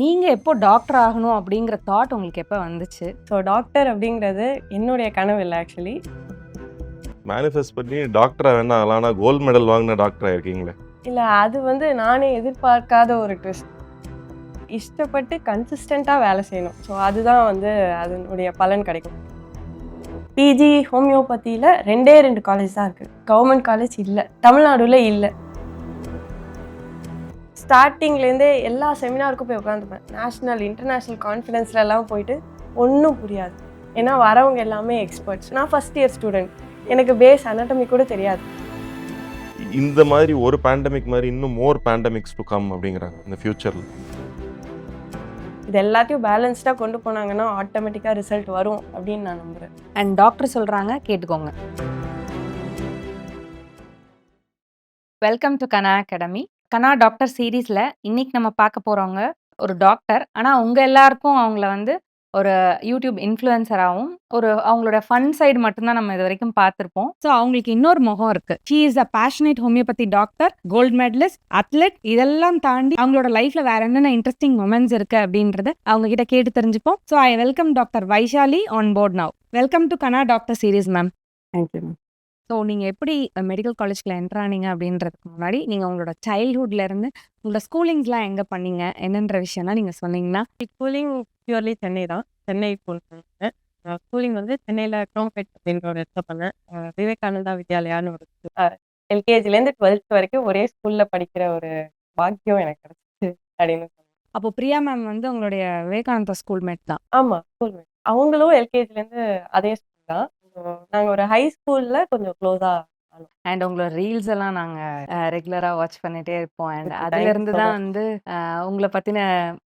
நீங்க எப்போ டாக்டர் ஆகணும் அப்படிங்கிற தாட் உங்களுக்கு எப்ப வந்துச்சு? டாக்டர் அப்படிங்கிறது என்னுடைய கனவு இல்லை ஆக்சுவலி. மேனிஃபெஸ்ட் பண்ணி டாக்டரா வேணா ஆகலாம். ஆனா கோல்டு மெடல் வாங்கின டாக்டர் ஆயிருக்கீங்களே. இல்லை, அது நானே எதிர்பார்க்காத ஒரு ட்விஸ்ட். இஷ்டப்பட்டு கன்சிஸ்டண்ட்டாக வேலை செய்யணும். அதுதான் அதனுடைய பலன் கிடைக்கும். பிஜி ஹோமியோபதியில் 2 காலேஜ் தான் இருக்குது. கவர்மெண்ட் காலேஜ் இல்லை, தமிழ்நாடுல இல்லை. ஸ்டார்டிங்லேருந்தே எல்லா செமினாருக்கும் போய் உட்காந்துப்பேன். நேஷ்னல் இன்டர்நேஷ்னல் கான்ஃபரன்ஸ்லலாம் போயிட்டு ஒன்றும் புரியாது. ஏன்னா வரவங்க எல்லாமே எக்ஸ்பர்ட்ஸ். நான் ஃபஸ்ட் இயர் ஸ்டூடெண்ட், எனக்கு பேஸ் அனாட்டமி கூட தெரியாது. இந்த மாதிரி ஒரு பேண்டமிக் மாதிரி இன்னும் மோர் பேண்டமிக்ஸ் டு கம் அப்படிங்கிறாங்க இந்த ஃபியூச்சர்ல. இது எல்லாத்தையும் பேலன்ஸ்டாக கொண்டு போனாங்கன்னா ஆட்டோமேட்டிக்காக ரிசல்ட் வரும் அப்படின்னு நான் நம்புகிறேன். அண்ட் டாக்டர் சொல்றாங்க, கேட்டுக்கோங்க. Welcome to Kanaa academy. Kanaa doctor சீரீஸ்ல இன்னைக்கு நம்ம பார்க்க போறவங்க ஒரு டாக்டர். ஆனா உங்க எல்லாருக்கும் அவங்கள வந்து ஒரு யூடியூப் இன்ஃப்ளூயன்சராகவும் அவங்களோட ஃபன் சைடு மட்டும்தான் நம்ம இது வரைக்கும் பார்த்துருப்போம். ஸோ அவங்களுக்கு இன்னொரு முகம் இருக்கு. She is a passionate homeopathy doctor, gold medalist, athlete. இதெல்லாம் தாண்டி அவங்களோட லைஃப்ல வேற என்னென்ன இன்ட்ரெஸ்டிங் மொமெண்ட்ஸ் இருக்கு அப்படின்றத அவங்க கிட்ட கேட்டு தெரிஞ்சுப்போம். So I welcome doctor Vaishali on board now. Welcome to Kana doctor series ma'am. Thank you ma'am. So நீங்கள் எப்படி மெடிக்கல் காலேஜ்ல என்டர் ஆனீங்க அப்படின்றதுக்கு முன்னாடி நீங்கள் உங்களோட சைல்ட்ஹுட்ல இருந்து உங்களோட ஸ்கூலிங்ஸ்லாம் எங்கே பண்ணீங்க என்னன்ற விஷயம்லாம் நீங்கள் சொன்னீங்கன்னா. ஸ்கூலிங் பியூர்லி சென்னை தான். சென்னை ஸ்கூல் பண்ணேன். ஸ்கூலிங் சென்னையில் க்ரோம்பேட் அப்படின்ற ஒரு இடத்துல பண்ணேன். விவேகானந்தா வித்யாலயான்னு ஒரு எல்கேஜிலேருந்து 12th வரைக்கும் ஒரே ஸ்கூலில் படிக்கிற ஒரு பாக்கியம் எனக்கு கிடைச்சிச்சு அப்படின்னு சொன்னேன். அப்போ பிரியா மேம் வந்து உங்களுடைய விவேகானந்தா ஸ்கூல்மேட் தான். ஆமாம், ஸ்கூல்மேட். அவங்களும் எல்கேஜிலேருந்து அதே ஸ்கூல் தான். நாங்கள் ஒரு ஹை ஸ்கூலில் கொஞ்சம் க்ளோஸாக. அண்ட் உங்களோட ரீல்ஸ் எல்லாம் நாங்கள் ரெகுலராக வாட்ச் பண்ணிட்டே இருப்போம். அண்ட் அதுலேருந்து தான் வந்து உங்களை பற்றின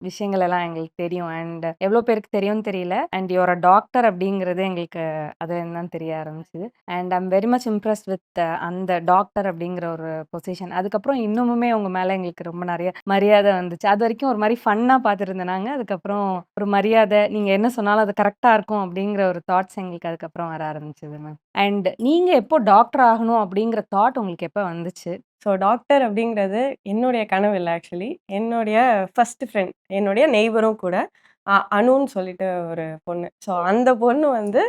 விஷயங்கள் எல்லாம் எங்களுக்கு தெரியும். அண்ட் எவ்வளோ பேருக்கு தெரியும்னு தெரியல. அண்ட் யுவர் டாக்டர் அப்படிங்கிறது எங்களுக்கு அது தான் தெரிய ஆரம்பிச்சுது. And I'm very much impressed with அந்த டாக்டர் அப்படிங்கிற ஒரு பொசிஷன். அதுக்கப்புறம் இன்னுமுமே உங்கள் மேலே எங்களுக்கு ரொம்ப நிறைய மரியாதை வந்துச்சு. அது வரைக்கும் ஒரு மாதிரி ஃபன்னாக பார்த்துருந்தேன் நாங்கள். அதுக்கப்புறம் ஒரு மரியாதை, நீங்கள் என்ன சொன்னாலும் அது கரெக்டாக இருக்கும் அப்படிங்கிற ஒரு தாட்ஸ் எங்களுக்கு அதுக்கப்புறம் வர ஆரம்பிச்சது மேம். அண்ட் நீங்கள் எப்போ டாக்டர் ஆகணும் அப்படிங்கிற தாட் உங்களுக்கு எப்போ வந்துச்சு? டாக்டர் அப்படிங்கிறது என்னுடைய கனவு இல்லை ஆக்சுவலி. என்னுடைய ஃபர்ஸ்ட் ஃப்ரெண்ட், என்னுடைய நெய்பரும் கூட அனுன்னு சொல்லிட்டு ஒரு பொண்ணு. அந்த பொண்ணு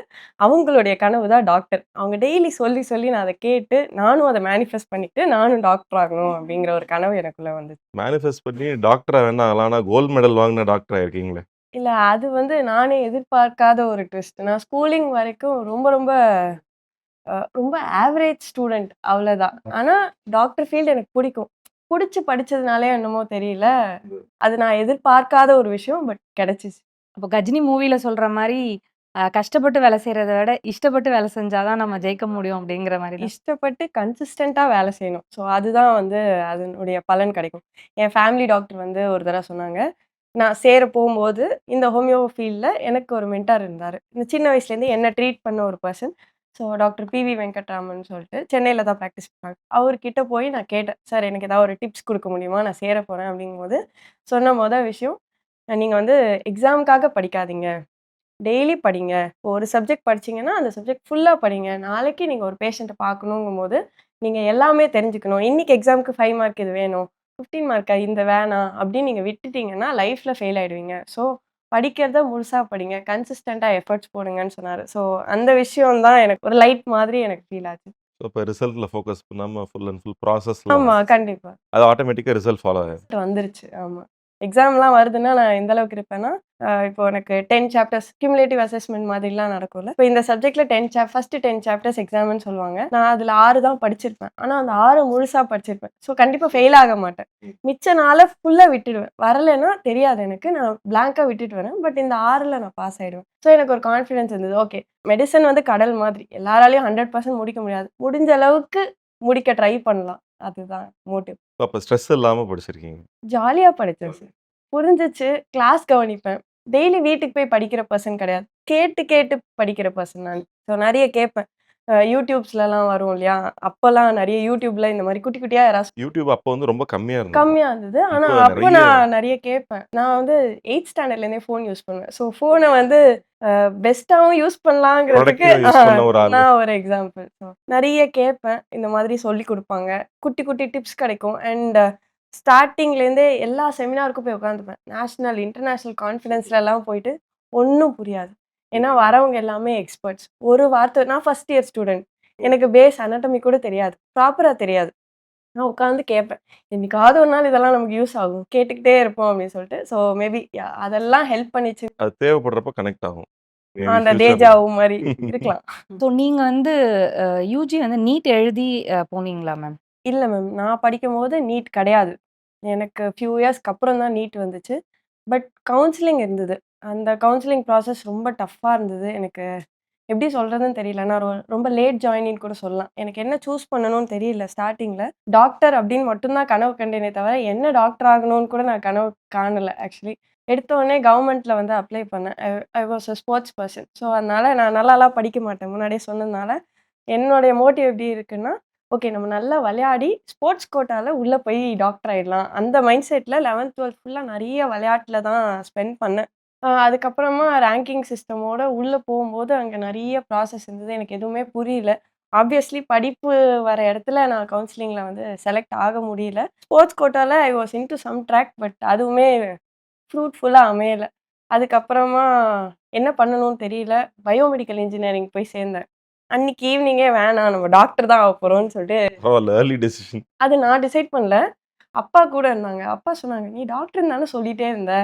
அவங்களுடைய கனவு தான் டாக்டர். அவங்க டெய்லி சொல்லி சொல்லி நான் அதை கேட்டு நானும் அதை மேனிஃபெஸ்ட் பண்ணிட்டு நானும் டாக்டர் ஆகணும் அப்படிங்கிற ஒரு கனவு எனக்குள்ள வந்துச்சு. மேனிஃபெஸ்ட் பண்ணி டாக்டரா வேணா ஆகலாம். ஆனா கோல்டு மெடல் வாங்கின டாக்டர் ஆயிருக்கீங்களே. இல்லை, அது நானே எதிர்பார்க்காத ஒரு ட்விஸ்ட். நான் ஸ்கூலிங் வரைக்கும் ரொம்ப ரொம்ப ரொம்ப ஆவரேஜ் ஸ்டூடெண்ட் அவ்வளோதான். ஆனால் டாக்டர் ஃபீல்டு எனக்கு பிடிக்கும். பிடிச்சி படித்ததுனாலே என்னமோ தெரியல, அது நான் எதிர்பார்க்காத ஒரு விஷயம். பட் கிடச்சிச்சு. அப்போ கஜினி மூவியில் சொல்கிற மாதிரி கஷ்டப்பட்டு வேலை செய்கிறத விட இஷ்டப்பட்டு வேலை செஞ்சாதான் நம்ம ஜெயிக்க முடியும் அப்படிங்கிற மாதிரி. இஷ்டப்பட்டு கன்சிஸ்டண்ட்டாக வேலை செய்யணும். அதுதான் அதனுடைய பலன் கிடைக்கும். என் ஃபேமிலி டாக்டர் ஒரு தடவை சொன்னாங்க. நான் சேர போகும்போது இந்த ஹோமியோ ஃபீல்டில் எனக்கு ஒரு மென்டார் இருந்தார். இந்த சின்ன வயசுலேருந்து என்ன ட்ரீட் பண்ண ஒரு பர்சன். டாக்டர் பிவி வெங்கட்ராமன் சொல்லிட்டு சென்னையில் தான் ப்ராக்டிஸ் பண்ணாங்க. அவர்கிட்ட போய் நான் கேட்டேன், சார் எனக்கு ஏதாவது ஒரு டிப்ஸ் கொடுக்க முடியுமா, நான் சேர போகிறேன் அப்படிங்கும்போது சொன்ன விஷயம், நீங்கள் எக்ஸாமுக்காக படிக்காதீங்க, டெய்லி படிங்க. ஒரு சப்ஜெக்ட் படிச்சிங்கன்னா அந்த சப்ஜெக்ட் ஃபுல்லாக படிங்க. நாளைக்கு நீங்கள் ஒரு பேஷண்ட்டை பார்க்கணுங்கும்போது நீங்கள் எல்லாமே தெரிஞ்சுக்கணும். இன்றைக்கி எக்ஸாமுக்கு 5 மார்க் இது வேணும், 15 மார்க்கா இந்த வேணாம் அப்படின்னு நீங்கள் விட்டுட்டிங்கன்னா லைஃப்பில் ஃபெயில் ஆகிடுவீங்க. படிக்கிறத முழுசாக படிங்க, கன்சிஸ்டண்ட்டாக எஃபர்ட்ஸ் போடுங்கன்னு சொன்னார். அந்த விஷயம் தான் எனக்கு ஒரு லைட் மாதிரி எனக்கு ஃபீல் ஆச்சு. இப்போ ரிசல்ட்ல ஃபோக்கஸ் பண்ணாம ஃபுல் அண்ட் ஃபுல் ப்ராசஸ்ல. ஆமாம், கண்டிப்பாக அது ஆட்டோமேட்டிக்காக ரிசல்ட் ஃபாலோ ஆகும். வந்துருச்சு. ஆமாம், எக்ஸாம்லாம் வருதுன்னா நான் எந்த அளவுக்கு இருப்பேன்னா, இப்போ எனக்கு 10 சாப்டர்ஸ் கியூமுலேட்டிவ் அசஸ்மெண்ட் மாதிரிலாம் நடக்கும்ல. இப்போ இந்த சப்ஜெக்ட்ல ஃபர்ஸ்ட் 10 சாப்டர்ஸ் எக்ஸாம்னு சொல்லுவாங்க. நான் அதில் 6 தான் படிச்சிருப்பேன். ஆனால் அந்த 6 முழுசாக படிச்சிருப்பேன். கண்டிப்பாக ஃபெயில் ஆக மாட்டேன். மிச்ச நாளை ஃபுல்லாக விட்டுடுவேன். வரலைன்னா தெரியாது எனக்கு, நான் பிளாங்காக விட்டுட்டு வரேன். பட் இந்த 6ல் நான் பாஸ் ஆகிடுவேன். எனக்கு ஒரு கான்ஃபிடன்ஸ் இருந்தது. ஓகே, மெடிசன் கடல் மாதிரி, எல்லாராலையும் 100% முடிக்க முடியாது, முடிஞ்ச அளவுக்கு முடிக்க ட்ரை பண்ணலாம். அதுதான் மோட்டிவ். அப்போ ஸ்ட்ரெஸ் இல்லாமல் படிச்சிருக்கீங்க. ஜாலியாக படித்தேன் சார். புரிஞ்சிச்சு. கிளாஸ் கவனிப்பேன். டெய்லி வீட்டுக்கு போய் படிக்கிற பர்சன் கிடையாது. கேட்டு கேட்டு படிக்கிற பர்சன் நான். நிறைய கேட்பேன். யூடியூப்ஸ்லலாம் வரும் இல்லையா, அப்போல்லாம் நிறைய யூடியூப்ல இந்த மாதிரி குட்டி குட்டியாக யாராவது யூடியூப் அப்போ ரொம்ப கம்மியாக இருந்தது. ஆனால் அப்போ நான் நிறைய கேட்பேன். நான் 8th ஸ்டாண்டர்ட்லேருந்தே ஃபோன் யூஸ் பண்ணுவேன். ஃபோனை பெஸ்ட்டாகவும் யூஸ் பண்ணலாங்கிறதுக்கு நான் ஒரு எக்ஸாம்பிள். நிறைய கேட்பேன். இந்த மாதிரி சொல்லி கொடுப்பாங்க, குட்டி குட்டி டிப்ஸ் கிடைக்கும். அண்ட் ஸ்டார்ட்டிங்லேருந்தே எல்லா செமினாருக்கும் போய் உட்காந்துப்பேன். நேஷனல், இன்டர்நேஷனல் கான்ஃபரன்ஸ்லலாம் போயிட்டு ஒண்ணும் புரியாது. ஏன்னா வரவங்க எல்லாமே எக்ஸ்பர்ட்ஸ். ஒரு வார்த்தை நான் ஃபர்ஸ்ட் இயர் ஸ்டூடண்ட். எனக்கு பேஸ் அனாட்டமி கூட தெரியாது. ப்ராப்பரா தெரியாது. நான் உட்காந்து கேட்பேன். என்னைக்காவது ஒரு நாள் இதெல்லாம் நமக்கு யூஸ் ஆகும். கேட்டுக்கிட்டே இருப்போம் அப்படின்னு சொல்லிட்டு. ஸோ மேபி அதெல்லாம் ஹெல்ப் பண்ணிச்சு. அது தேவைப்படுறப்ப கனெக்ட் ஆகும். மேபி அந்த ஃபியூச்சர்ல. டேஜாவு மாரி இருக்கலாம். ஸோ நீங்க வந்து யூஜி வந்து நீட் எழுதி போனீங்களா மேம்? இல்ல மேம். நான் படிக்கும்போது நீட் கிடையாது. எனக்கு ஃபியூ இயர்ஸ்க்கு அப்புறம் தான் நீட் வந்துச்சு. பட் கவுன்சிலிங் இருந்தது. அந்த கவுன்சிலிங் ப்ராசஸ் ரொம்ப டஃப்பா இருந்தது. எனக்கு எப்படி சொல்றதுன்னு தெரியல. நான் ரொம்ப லேட் ஜாயினின்னு கூட சொல்லலாம். எனக்கு என்ன சூஸ் பண்ணணும்னு தெரியல ஸ்டார்ட்டிங்ல. டாக்டர் அப்படின்னு மட்டும் தான் கனவு கண்டேனே தவிர, என்ன டாக்டர் ஆகணும்னு கூட நான் கனவு காணல ஆக்சுவலி. எடுத்த உடனே கவர்மெண்ட்ல வந்து அப்ளை பண்ணேன். I was a sports person. So அதனால நான் நல்லாலாம் படிக்க மாட்டேன். முன்னாடியே சொன்னதுனால. என்னுடைய மோட்டிவ் எப்படி இருக்குன்னா, ஓகே நம்ம நல்லா விளையாடி ஸ்போர்ட்ஸ் கோட்டால உள்ள போய் டாக்டர் ஆயிடலாம். அந்த மைண்ட் செட்ல 11த், 12த் ஃபுல்லா நெறைய விளையாட்டுல தான் ஸ்பெண்ட் பண்ணேன். அதுக்கப்புறமா ரேங்கிங் சிஸ்டமோட உள்ள போகும்போது, அங்க நெறைய ப்ராசஸ் இருந்தது. எனக்கு எதுவுமே புரியல. ஆப்வியஸ்லி படிப்பு வர இடத்துல நான் கவுன்சிலிங்ல வந்து செலக்ட் ஆக முடியல. ஸ்போர்ட்ஸ் கோட்டால I was into some track but அதுவுமே ஃப்ரூட்ஃபுல்லா அமையல. அதுக்கப்புறமா என்ன பண்ணணும்னு தெரியல. பயோமெடிக்கல் இன்ஜினியரிங் போய் சேர்ந்தேன். அன்னைக்கு ஈவினிங்கே வேணாம் நம்ம டாக்டர் தான் ஆகப்போறோம்ன்னு சொல்லிட்டு பரவாயில்ல, ஏர்லி டெசிஷன். அது நான் டிசைட் பண்ணல. அப்பா கூட இருந்தாங்க. அப்பா சொன்னாங்க, "நீ டாக்டர்ன்னு தானே சொல்லிட்டே இருந்த.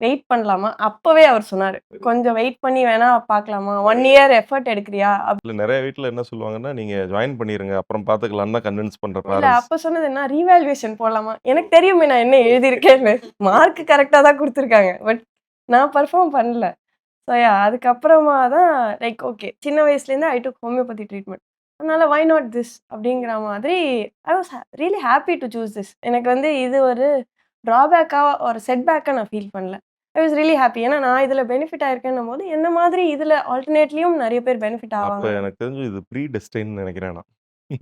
வெயிட் பண்ணலாமா?" அப்பவே அவர் சொன்னாரு. "கொஞ்சம் வெயிட் பண்ணி வேணா பார்க்கலாமா? 1 இயர் எஃபோர்ட் எடுக்கிறியா?" இல்ல நெறைய வீட்ல என்ன சொல்லுவாங்கன்னா, நீங்க ஜாயின் பண்ணிருங்க. அப்புறம் பார்த்துக்கலாம்னு தான் கன்வின்ஸ் பண்ற இல்ல பேரண்ட்ஸ். அப்ப சொன்னது என்ன ரீவேல்யூவேஷன் போடலாமா? எனக்கு தெரியுமே நான் என்ன எழுதியிருக்கேன்னு. மார்க் கரெக்ட்டா தான் குடுத்துருக்காங்க. பட் நான் பெர்ஃபார்ம் பண்ணல. ஸோ அதுக்கப்புறமா தான் லைக் ஓகே. சின்ன வயசுலேருந்து ஐ டூக் ஹோமியோபதி ட்ரீட்மெண்ட். அதனால வை நாட் திஸ் அப்படிங்கிற மாதிரி ஐ was really happy to choose this. எனக்கு வந்து இது ஒரு ட்ராபேக்கா ஒரு செட்பேக்கா நான் ஃபீல் பண்ணல. ஐ வாஸ் ரியலி ஹேப்பி. ஏன்னா நான் இதில பெனிஃபிட் ஆயிருக்கேன்னும்போது, என்ன மாதிரி இதில ஆல்டர்னேட்லயும் நெறைய பேர் பெனிஃபிட் அப்ப ஆவாங்க. எனக்கு தெரிஞ்சு இது ப்ரீ டெஸ்டைன்னு நெனைக்கிறேன் நான்.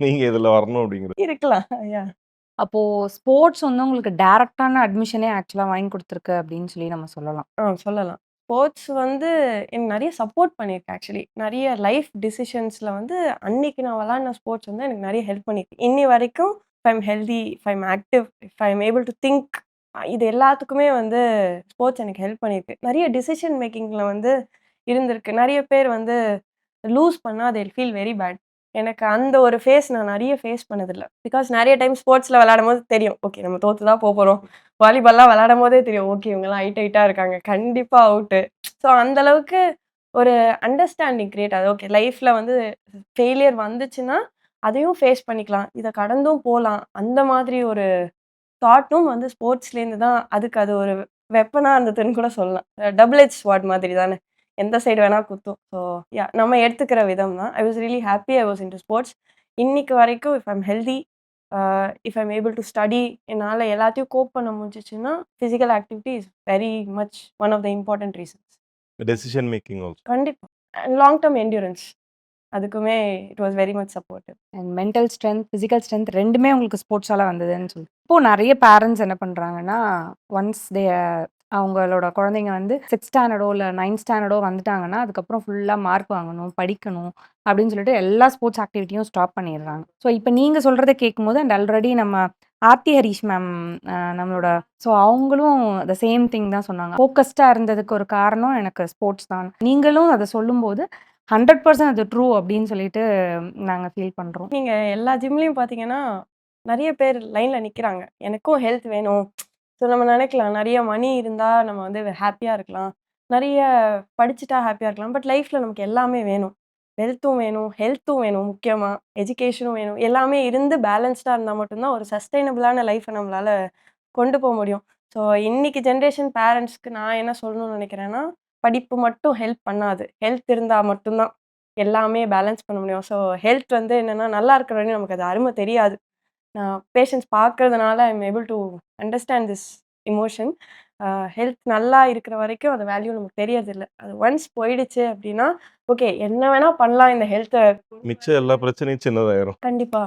நீங்க இதுல வரணும் அப்படிங்கிறது. இருக்கலாம். அப்போ ஸ்போர்ட்ஸ் வந்து உங்களுக்கு டைரக்ட்டான அட்மிஷனே ஆக்சுவலா வாங்கி குடுத்துருக்கு அப்படின்னு சொல்லி நம்ம சொல்லலாம். சொல்லலாம். ஸ்போர்ட்ஸ் வந்து எனக்கு நெறைய சப்போர்ட் பண்ணியிருக்கு ஆக்சுவலி. நெறைய லைஃப் டிசிஷன்ஸ்ல வந்து அன்னைக்கு நான் விளையாடின ஸ்போர்ட்ஸ் வந்து எனக்கு நெறைய ஹெல்ப் பண்ணியிருக்கு. இன்னி வரைக்கும் if I am healthy, if I am active, if I am able to think இது எல்லாத்துக்குமே வந்து ஸ்போர்ட்ஸ் எனக்கு ஹெல்ப் பண்ணியிருக்கு. நெறைய டிசிஷன் மேக்கிங்ல வந்து இருந்திருக்கு. நெறைய பேர் வந்து லூஸ் பண்ணா they will feel very bad. எனக்கு அந்த ஒரு ஃபேஸ் நான் நெறைய ஃபேஸ் பண்ணதில்ல. பிகாஸ் நெறைய டைம் ஸ்போர்ட்ஸ்ல விளையாடும்போது தெரியும். ஓகே நம்ம தோத்து தான் போப்போறோம். வாலிபால்லாம் விளையாடும்போதே தெரியும். ஓகே இவங்கலாம் ஹைட்டா இருக்காங்க. கண்டிப்பா அவுட்டு. ஸோ அந்த அளவுக்கு ஒரு அண்டர்ஸ்டாண்டிங் கிரியேட் ஆகுது. ஓகே லைஃப்ல வந்து ஃபெயிலியர் வந்துச்சுன்னா, அதையும் ஃபேஸ் பண்ணிக்கலாம். இத கடந்தும் போலாம். அந்த மாதிரி ஒரு தாட்டும் வந்து ஸ்போர்ட்ஸ்லேருந்து தான் அதுக்கு அது ஒரு வெப்பனா இருந்ததுன்னு கூட சொல்லலாம். டபுள் எட்ஜ் ஸ்வாட் மாதிரி தானே. எந்த சைடு வேணா குத்தும். ஸோ நம்ம எடுத்துக்கிற விதம் தான். I was really happy I was into sports. இன்னைக்கு வரைக்கும் if I'm healthy, if I'm able to study என்னால எல்லாத்தையும் கோப் பண்ண முடிஞ்சுச்சுன்னா, physical activity is very much one of the important reasons. Decision making also. கண்டிப்பா. லாங் டெர்ம் என்ட்யூரன்ஸ் அதுக்குமே it was very much supportive. And mental strength, physical strength 2மே உங்களுக்கு ஸ்போர்ட்ஸால வந்ததுன்னு சொல்லி. இப்போ நெறைய பேரண்ட்ஸ் என்ன பண்றாங்கன்னா, ஒன்ஸ் அவங்களோட குழந்தைங்க வந்து 6த் ஸ்டாண்டர்டோ இல்ல 9த் ஸ்டாண்டர்டோ வந்துட்டாங்கன்னா, அதுக்கப்புறம் ஃபுல்லா மார்க் வாங்கணும், படிக்கணும் அப்படின்னு சொல்லிட்டு எல்லா ஸ்போர்ட்ஸ் ஆக்டிவிட்டியும் ஸ்டாப் பண்ணிடுறாங்க. ஸோ இப்போ நீங்க சொல்றத கேட்கும்போது அண்ட் ஆல்ரெடி நம்ம ஆர்த்தி ஹரிஷ் மேம் நம்மளோட ஸோ அவங்களும் த சேம் திங் தான் சொன்னாங்க. ஃபோக்கஸ்டா இருந்ததுக்கு ஒரு காரணம் எனக்கு ஸ்போர்ட்ஸ் தான். நீங்களும் அத சொல்லும்போது 100% அது ட்ரூ அப்படின்னு சொல்லிட்டு நாங்க ஃபீல் பண்றோம். நீங்க எல்லா ஜிம்லயும் பார்த்தீங்கன்னா, நெறைய பேர் லைன்ல நிக்கிறாங்க. எனக்கும் ஹெல்த் வேணும். ஸோ நம்ம நெனைக்கலாம், நெறைய மணி இருந்தா நம்ம வந்து ஹேப்பியா இருக்கலாம். நெறைய படிச்சுட்டா ஹேப்பியா இருக்கலாம். பட் லைஃப்ல நமக்கு எல்லாமே வேணும். வெல்த்தும் வேணும், ஹெல்த்தும் வேணும் முக்கியமா. எஜுகேஷனும் வேணும். எல்லாமே இருந்து பேலன்ஸ்டா இருந்தா மட்டும் தான் ஒரு சஸ்டெய்னபிளான லைஃப்ப நம்மளால கொண்டு போ முடியும். ஸோ இன்னைக்கு ஜெனரேஷன் பேரண்ட்ஸ்க்கு நான் என்ன சொல்லணும்னு நெனைக்கிறேன்னா, படிப்பு மட்டும் ஹெல்ப் பண்ணாது. ஹெல்த் இருந்தா மட்டும் தான் எல்லாமே பேலன்ஸ் பண்ண முடியும். ஸோ ஹெல்த் வந்து என்னன்னா, நல்லா இருக்கிற வரையும் நமக்கு அது அரும தெரியாது. நான் பேஷண்ட்ஸ் பார்க்கறதுனால I am able to understand this emotion. Health நல்லா இருக்கிற வரைக்கும் அது வேல்யூ நமக்கு தெரியறதில்ல. அது ஒன்ஸ் போயிடுச்சு அப்படின்னா, ஓகே என்ன வேணா பண்ணலாம் இந்த ஹெல்த்த மிச்சம் எல்லா பிரச்சனையும் சின்னதாயிரும். கண்டிப்பா.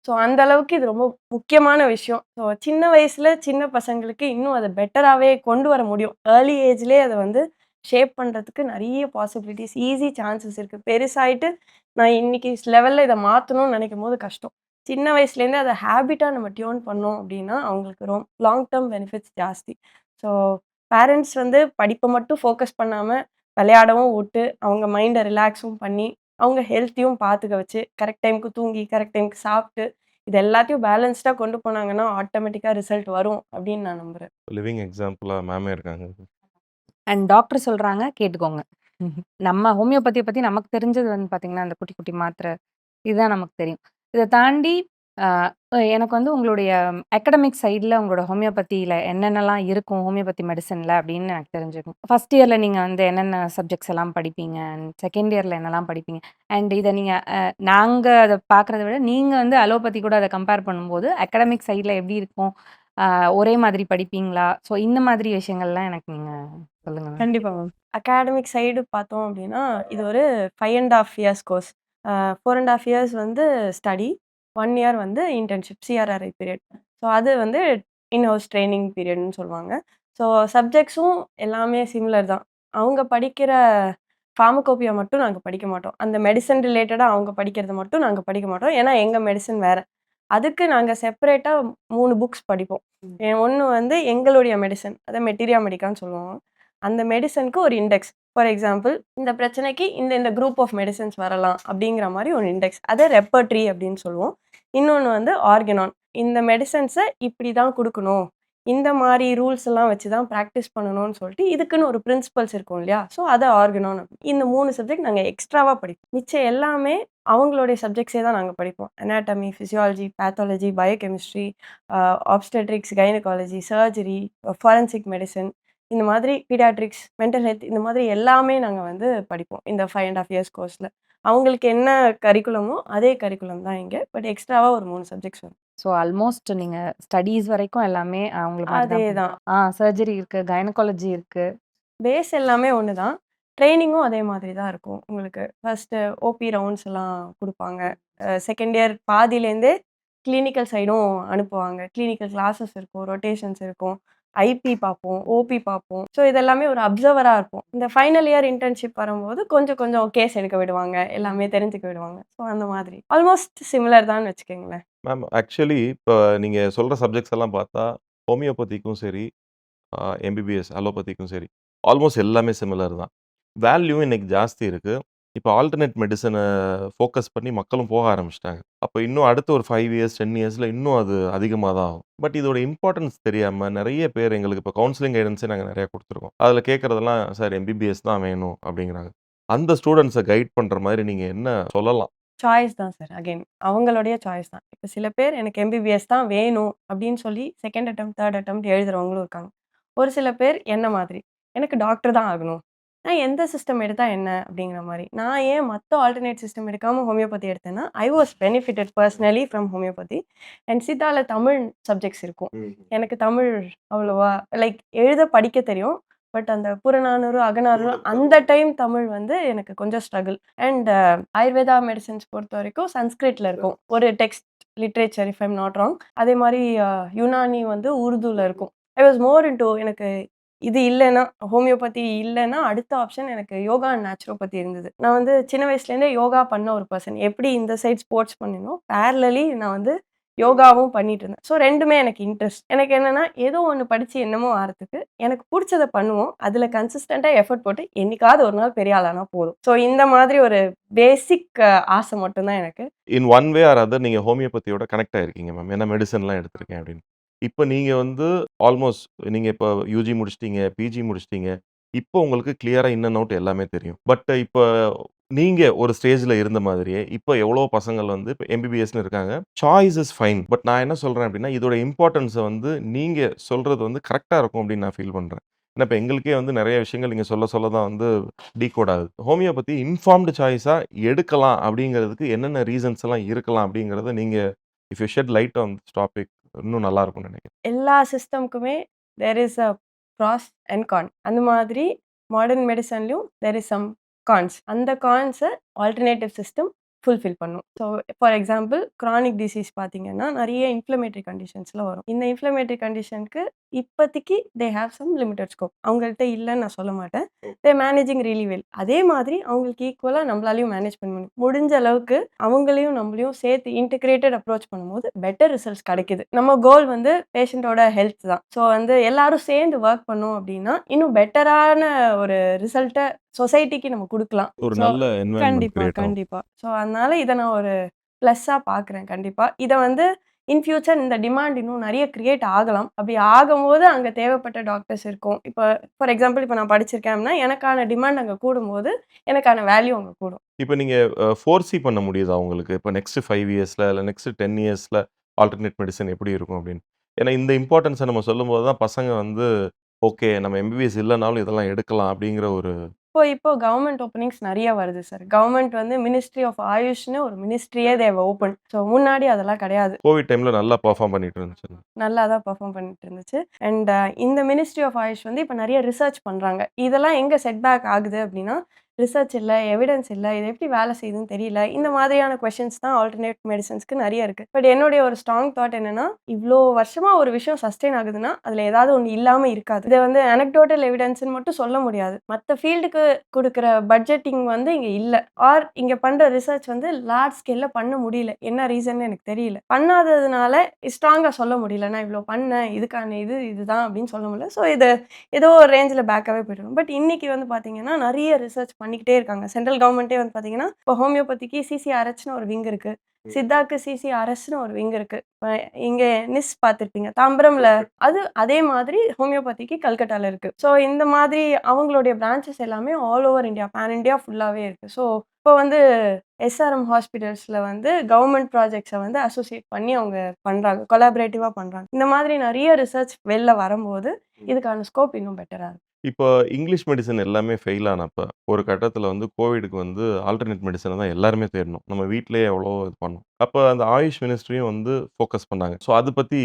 ஸோ அந்த அளவுக்கு இது ரொம்ப முக்கியமான விஷயம். ஸோ சின்ன வயசுல சின்ன பசங்களுக்கு இன்னும் அத பெட்டராவே கொண்டு வர முடியும். ஏர்லி ஏஜ்லயே அத வந்து ஷேப் பண்றதுக்கு நெறைய பாசிபிலிட்டீஸ், ஈஸி சான்சஸ் இருக்கு. பெருசாயிட்டு நான் இன்னைக்கு லெவல்ல இத மாத்தணும்னு நெனைக்கும்போது கஷ்டம். சின்ன வயசுலேருந்தே அத ஹேபிட்டா நம்ம டியூன் பண்ணோம் அப்படின்னா, அவங்களுக்கு லாங் டெர்ம் பெனிஃபிட்ஸ் ஜாஸ்தி. ஸோ பேரண்ட்ஸ் வந்து படிப்ப மட்டும் ஃபோக்கஸ் பண்ணாம, விளையாடவும் விட்டு, அவங்க மைண்ட ரிலாக்ஸும் பண்ணி, அவங்க ஹெல்த்தையும் பாத்துக்க வச்சு, கரெக்ட் டைம்க்கு தூங்கி, கரெக்ட் டைம்க்கு சாப்ட்டு, இது எல்லாத்தையும் பேலன்ஸ்டா கொண்டு போனாங்கன்னா, ஆட்டோமேட்டிக்கா ரிசல்ட் வரும் அப்படின்னு நான் நம்புறேன். லிவிங் எக்ஸாம்பிளா மேமே இருக்காங்க. அண்ட் டாக்டர் சொல்றாங்க கேட்டுக்கோங்க. நம்ம ஹோமியோபதிய பத்தி நமக்கு தெரிஞ்சது வந்து பார்த்தீங்கன்னா, அந்த குட்டி குட்டி மாத்திரை இதுதான் நமக்கு தெரியும். இத தாண்டி அ எனக்கு வந்து உங்களுடைய அகாடமிக் சைட்ல உங்களோட ஹோமியோபதியில என்னென்னலாம் இருக்கும் ஹோமியோபதி மெடிசின்ல அப்படின்னு எனக்கு தெரிஞ்சுக்கணும். ஃபர்ஸ்ட் இயர்ல நீங்க வந்து என்னென்ன சப்ஜெக்ட்ஸ் எல்லாம் படிப்பீங்க? அண்ட் செகண்ட் இயர்ல என்னலாம் படிப்பீங்க? அண்ட் இத நீங்க நாங்க அத பார்க்கிறத விட நீங்க வந்து அலோபதி கூட அத கம்பேர் பண்ணும்போது அகாடமிக் சைட்ல எப்படி இருக்கும்? அ ஒரே மாதிரி படிப்பீங்களா? ஸோ இந்த மாதிரி விஷயங்கள்லாம் எனக்கு நீங்க சொல்லுங்க மேம். கண்டிப்பா மேம். அகாடமிக் சைடு பார்த்தோம் அப்படின்னா, இது ஒரு 5 1/2 இயர்ஸ் கோர்ஸ். 4 1/2 இயர்ஸ் வந்து ஸ்டடி, 1 இயர் வந்து இன்டர்ன்ஷிப் சிஆர்ஆர்ஐ பீரியட். ஸோ அது வந்து இன் ஹவுஸ் ட்ரெய்னிங் பீரியட்ன்னு சொல்லுவாங்க. ஸோ சப்ஜெக்ட்ஸும் எல்லாமே சிமிலர் தான். அவங்க படிக்கிற ஃபார்மகோபியா மட்டும் நாங்க படிக்க மாட்டோம். அந்த மெடிசின் ரிலேட்டடா அவங்க படிக்கிறத மட்டும் நாங்க படிக்க மாட்டோம். ஏன்னா எங்க மெடிசின் வேற. அதுக்கு நாங்க செப்பரேட்டா 3 புக்ஸ் படிப்போம். ஒண்ணு வந்து எங்களுடைய மெடிசின். அத மெட்டீரியா மெடிக்கான்னு சொல்லுவோம். அந்த மெடிசினுக்கு ஒரு இண்டெக்ஸ். ஃபார் எக்ஸாம்பிள் இந்த பிரச்சனைக்கு இந்த குரூப் ஆஃப் மெடிசின்ஸ் வரலாம் அப்படிங்கிற மாரி ஒரு இண்டெக்ஸ். அத ரெப்பர்டரி அப்படின்னு சொல்லுவோம். இன்னொன்னு வந்து ஆர்கனான். இந்த மெடிசின்ஸ இப்படி தான் குடுக்கணும். இந்த மாரி ரூல்ஸ் எல்லாம் வச்சு தான் பிராக்டிஸ் பண்ணணும்னு சொல்லிட்டு, இதுக்குன்னு ஒரு பிரின்சிபல்ஸ் இருக்கும் இல்லையா? ஸோ அத ஆர்கனான். இந்த 3 சப்ஜெக்ட் நாங்க எக்ஸ்ட்ராவா படிப்போம். மிச்சம் எல்லாமே அவங்களுடைய சப்ஜெக்ட்ஸே தான் நாங்க படிப்போம். Anatomy, physiology, pathology, biochemistry, obstetrics, gynaecology, surgery, forensic medicine இந்த மாதிரி பீடியாட்ரிக்ஸ், மென்டல் ஹெல்த் இந்த மாதிரி எல்லாமே நாங்க வந்து படிப்போம். இந்த 5 1/2 இயர்ஸ் கோர்ஸ்ல. அவங்களுக்கு என்ன கரிக்குலமோ அதே கரிக்குலம் தான் இங்க. பட் எக்ஸ்ட்ராவா ஒரு 3 சப்ஜெக்ட்ஸ் வரும். ஸோ ஆல்மோஸ்ட் நீங்க ஸ்டடீஸ் வரைக்கும் எல்லாமே அவங்கள மாரி தான் அதேதான். சர்ஜரி இருக்கு, கைனகாலஜி இருக்கு. பேஸ் எல்லாமே ஒண்ணு தான். ட்ரெய்னிங்கும் அதே மாதிரி தான் இருக்கும். உங்களுக்கு ஃபர்ஸ்ட்டு ஓபி ரவுண்ட்ஸ் எல்லாம் குடுப்பாங்க. செகண்ட் இயர் பாதியிலேருந்தே கிளினிக்கல் சைடும் அனுப்புவாங்க. கிளினிக்கல் கிளாஸஸ் இருக்கும், ரொட்டேஷன்ஸ் இருக்கும். ஐபி பார்ப்போம், ஓபி பார்ப்போம். ஸோ இதெல்லாமே ஒரு அப்சர்வரா இருப்போம். இந்த ஃபைனல் இயர் இன்டர்ன்ஷிப் வரும்போது கொஞ்சம் கொஞ்சம் கேஸ் எடுக்க விடுவாங்க. எல்லாமே தெரிஞ்சுக்க விடுவாங்க. ஸோ அந்த மாதிரி. ஆல்மோஸ்ட் சிமிலர் தான்னு வச்சுக்கங்களேன். மேம் ஆக்சுவலி இப்போ நீங்க சொல்ற சப்ஜெக்ட்ஸ் எல்லாம் பார்த்தா, ஹோமியோபதிக்கும் சரி, எம்பிபிஎஸ் அலோபதிக்கும் சரி, ஆல்மோஸ்ட் எல்லாமே சிமிலர் தான். வேல்யூவும் இன்னைக்கு ஜாஸ்தி இருக்கு. இப்போ ஆல்டர்னேட் மெடிசின ஃபோக்கஸ் பண்ணி மக்களும் போக ஆரம்பிச்சுட்டாங்க. அப்போ இன்னும் அடுத்த ஒரு 5 இயர்ஸ், 10 இயர்ஸ்ல இன்னும் அது அதிகமா தான் ஆகும். பட் இதோட இம்பார்ட்டன்ஸ் தெரியாம நெறைய பேர் எங்களுக்கு இப்போ கவுன்சிலிங் கைடன்ஸே நாங்க நெறைய குடுத்துருக்கோம். அதில கேட்கறதெல்லாம் சார் எம்பிபிஎஸ் தான் வேணும் அப்படிங்கிறாங்க. அந்த ஸ்டூடண்ட்ஸ கைட் பண்ற மாரி நீங்க என்ன சொல்லலாம்? சாய்ஸ் தான் சார். அகைன் அவங்களுடைய சாய்ஸ் தான். இப்ப சில பேர் எனக்கு எம்பிபிஎஸ் தான் வேணும் அப்படின்னு சொல்லி 2ண்ட் அட்டெம்ப்ட், 3ர்ட் அட்டெம்ப்ட் எழுதுறவங்களும் இருக்காங்க. ஒரு சில பேர் என்ன மாதிரி, எனக்கு டாக்டர் தான் ஆகணும். நான் எந்த சிஸ்டம் எடுத்தா என்ன அப்படிங்கிற மாரி. நான் ஏன் மத்த ஆல்டர்னேட் சிஸ்டம் எடுக்காம ஹோமியோபதி எடுத்தேன்னா, I was benefited personally from homoeopathy. And சித்தால தமிழ் சப்ஜெக்ட்ஸ் இருக்கும். எனக்கு தமிழ் அவ்வளவா லைக் எழுத படிக்க தெரியும். பட் அந்த புறநானூறு, அகநானூறு அந்த டைம் தமிழ் வந்து எனக்கு கொஞ்சம் ஸ்ட்ரகிள். அண்ட் ஆயுர்வேதா மெடிசின்ஸ் பொறுத்தவரைக்கும் சன்ஸ்கிரிட்ல இருக்கும். ஒரு text literature if I'm not wrong. அதே மாரி யுனானி வந்து உருதுல இருக்கும். ஐ வாஸ் மோர் இன்டூ எனக்கு இது இல்லன்னா, ஹோமியோபதி இல்லன்னா, அடுத்த ஆப்ஷன் எனக்கு யோகா அண்ட் நேச்சுரோபதி இருந்தது. நான் வந்து சின்ன வயசுலேருந்தே யோகா பண்ண ஒரு பெர்சன். எப்படி இந்த சைட் ஸ்போர்ட்ஸ் பண்ணேனோ, பேரலலி நான் வந்து யோகாவும் பண்ணிட்டு இருந்தேன். ஸோ 2மே எனக்கு இன்ட்ரெஸ்ட். எனக்கு என்னன்னா, ஏதோ ஒண்ணு படிச்சு என்னமோ ஆறதுக்கு, எனக்கு புடிச்சத பண்ணுவோம். அதுல கன்சிஸ்டன்ட்டா எஃபோர்ட் போட்டு, என்னைக்காவது ஒரு நாள் பெரிய ஆளானா போதும். ஸோ இந்த மாதிரி ஒரு பேசிக் ஆசை மட்டும் தான் எனக்கு. In one way or other நீங்க ஹோமியோபதியோட கனெக்ட் ஆயிருக்கீங்க மேம். ஏன்னா மெடிசின்லாம் எடுத்திருக்கேன் அப்படின்னு. இப்ப நீங்க வந்து ஆல்மோஸ்ட் நீங்க இப்ப யுஜி முடிச்சுட்டீங்க, பிஜி முடிச்சுட்டீங்க. இப்போ உங்களுக்கு கிளியரா இன் அண்ட் அவுட் எல்லாமே தெரியும். பட் இப்ப நீங்க ஒரு ஸ்டேஜ்ல இருந்த மாதிரியே, இப்ப எவ்வளோ பசங்கள் வந்து இப்ப எம்பிபிஎஸ்ன்னு இருக்காங்க. Choice is fine. பட் நான் என்ன சொல்றேன் அப்படின்னா, இதோட இம்பார்ட்டன்ஸ வந்து நீங்க சொல்றது வந்து கரெக்ட்டா இருக்கும் அப்படின்னு நான் ஃபீல் பண்றேன். ஏன்னா இப்ப எங்களுக்கே வந்து நெறைய விஷயங்கள் நீங்க சொல்ல சொல்ல தான் வந்து டீகோட் ஆகுது. ஹோமியோபதி இன்ஃபார்ம்டு சாய்ஸா எடுக்கலாம் அப்படிங்கிறதுக்கு என்னென்ன ரீசன்ஸ் எல்லாம் இருக்கலாம் அப்படிங்கிறத நீங்க if you shed light on this topic இன்னும் நல்லா இருக்கும்னு நெனைக்கிறேன். எல்லா சிஸ்டம்க்குமே there is a pros and con. அந்த மாதிரி மாடர்ன் மெடிசன்லயும் தேர் இஸ் சம் கான்ஸ். அந்த கான்ஸ ஆல்டர்னேட்டிவ் சிஸ்டம் ஃபுல்ஃபில் பண்ணும். So for example chronic disease பார்த்தீங்கன்னா, நெறைய இன்ஃப்ளமேட்டரி கண்டிஷன்ஸ்ல வரும். இந்த இன்ஃப்ளமேட்டரி கண்டிஷனுக்கு இப்போதைக்கு they have some limited scope. அவங்கள்ட்ட இல்லன்னு நான் சொல்ல மாட்டேன். They managing really well. அதே மாதிரி அவங்களுக்கு ஈக்குவலா நம்மளாலயும் மேனேஜ் பண்ண முடியும். முடிஞ்ச அளவுக்கு அவங்களையும் நம்மளையும் சேர்த்து இன்டிகிரேட்டட் அப்ரோச் பண்ணும்போது பெட்டர் ரிசல்ட்ஸ் கிடைக்குது. நம்ம கோல் வந்து பேஷண்ட்டோட ஹெல்த் தான். ஸோ வந்து எல்லாரும் சேர்ந்து ஒர்க் பண்ணோம் அப்படின்னா, இன்னும் பெட்டரான ஒரு ரிசல்ட்ட சொசைட்டிக்கு நம்ம குடுக்கலாம். ஒரு ஸோ நல்ல என்வைரன்மென்ட் கண்டிப்பா, கிரியேட் ஆகும். கண்டிப்பா. ஸோ அதனால இத நான் ஒரு ப்ளஸ்ஸா பார்க்குறேன் கண்டிப்பா. இத வந்து இன் ஃபியூச்சர் இந்த டிமாண்ட் இன்னும் நெறைய கிரியேட் ஆகலாம். அப்படி ஆகும்போது அங்க தேவைப்பட்ட டாக்டர்ஸ் இருக்கும். இப்ப ஃபார் எக்ஸாம்பிள் இப்ப நான் படிச்சிருக்கேன் அப்படின்னா, எனக்கான டிமாண்ட் அங்க கூடும்போது, எனக்கான வேல்யூ அங்க கூடும். இப்ப நீங்க ஃபோர்ஸீ பண்ண முடியுதா உங்களுக்கு? இப்ப நெக்ஸ்ட் 5 இயர்ஸ்ல இல்ல நெக்ஸ்ட் 10 இயர்ஸ்ல ஆல்டர்னேட் மெடிசின் எப்படி இருக்கும் அப்படின்னு? ஏன்னா இந்த இம்பார்ட்டன்ஸ நம்ம சொல்லும்போது தான் பசங்க வந்து, ஓகே நம்ம எம்பிபிஎஸ் இல்லனாலும் இதெல்லாம் எடுக்கலாம் அப்படிங்கிற ஒரு இப்போ கவர்ன்மெண்ட் ஓப்பனிங்ஸ் நெறைய வருது சார். கவர்ன்மென்ட் வந்து மினிஸ்ட்ரி ஆஃப் ஆயுஷ்ன்னு ஒரு மினிஸ்ட்ரியே தே ஹேவ் ஓப்பன். ஸோ முன்னாடி அதெல்லாம் கிடையாது. கோவிட் டைம்ல நல்லா பெர்ஃபார்ம் பண்ணிட்டு இருந்துச்சு. நல்லா தான் பெர்ஃபார்ம் பண்ணிட்டு இருந்துச்சு. அண்ட் இந்த மினிஸ்ட்ரி ஆஃப் ஆயுஷ் வந்து இப்ப நெறைய ரிசர்ச் பண்றாங்க. இதெல்லாம் எங்க செட்பேக் ஆகுது அப்டின்னா, ரிசர்ச் இல்ல, எவிடன்ஸ் இல்ல, இது எப்படி வேலை செய்யுதுன்னு தெரியல. இந்த மாதிரியான கொஸ்டின்ஸ் தான் ஆல்டர்னேட் மெடிசின்ஸ்க்கு நெறைய இருக்கு. பட் என்னுடைய ஒரு ஸ்ட்ராங் தாட் என்னன்னா, இவ்ளோ வருஷமா ஒரு விஷயம் சஸ்டெயின் ஆகுதுன்னா, அதுல ஏதாவது ஒண்ணு இல்லாம இருக்காது. இத வந்து அனெக்டோட்டல் எவிடன்ஸ்ன்னு மட்டும் சொல்ல முடியாது. மத்த ஃபீல்டுக்கு குடுக்குற பட்ஜெட்டிங் வந்து இங்க இல்ல. ஆர் இங்க பண்ற ரிசர்ச் வந்து லார்ஜ் ஸ்கேல்ல பண்ண முடியல. என்ன ரீசன்னு எனக்கு தெரியல. பண்ணாததுனால ஸ்ட்ராங்கா சொல்ல முடியல. நான் இவ்ளோ பண்ணேன். இதுக்கான இதுதான் அப்படின்னு சொல்ல முடியல. ஸோ இது ஏதோ ஒரு ரேஞ்சில பேக்காவே போயிடும். பட் இன்னைக்கு வந்து பார்த்தீங்கன்னா, நெறைய ரிசர்ச் பண்ணிக்கிட்டே இருக்காங்க. சென்ட்ரல் கவர்ன்மெண்ட்டே வந்து பார்த்தீங்கன்னா, இப்போ ஹோமியோபதிக்கு சிசிஆர்ஹெச்ன்னு ஒரு விங் இருக்கு. சித்தாக்கு சிசிஆர்எஸ்ன்னு ஒரு விங் இருக்கு. இங்க நிஸ் பார்த்துருப்பீங்க. தாம்பரம்ல அதே மாதிரி ஹோமியோபதிக்கு கல்கட்டால இருக்கு. ஸோ இந்த மாதிரி அவங்களுடைய பிரான்ச்சஸ் எல்லாமே all over India, pan India ஃபுல்லாவே இருக்கு. ஸோ இப்போ வந்து எஸ்ஆர்எம் ஹாஸ்பிட்டல்ஸ்ல வந்து கவர்ன்மெண்ட் ப்ராஜெக்ட்ஸ வந்து அசோசியேட் பண்ணி அவங்க பண்றாங்க. கொலாபரேட்டிவா பண்றாங்க. இந்த மாதிரி நெறைய ரிசர்ச் வெளில வரும்போது, இதுக்கான ஸ்கோப் இன்னும் பெட்டரா இருக்கும். இப்போ இங்கிலீஷ் மெடிசின் எல்லாமே ஃபெயில் ஆனப்ப, ஒரு கட்டத்தில வந்து கோவிட்க்கு வந்து ஆல்டர்னேட் மெடிசின தான் எல்லாருமே தேடினோம். நம்ம வீட்லயே எவ்வளவோ இது பண்ணோம். அப்ப அந்த ஆயுஷ் மினிஸ்ட்ரியும் வந்து ஃபோக்கஸ் பண்ணாங்க. ஸோ அத பத்தி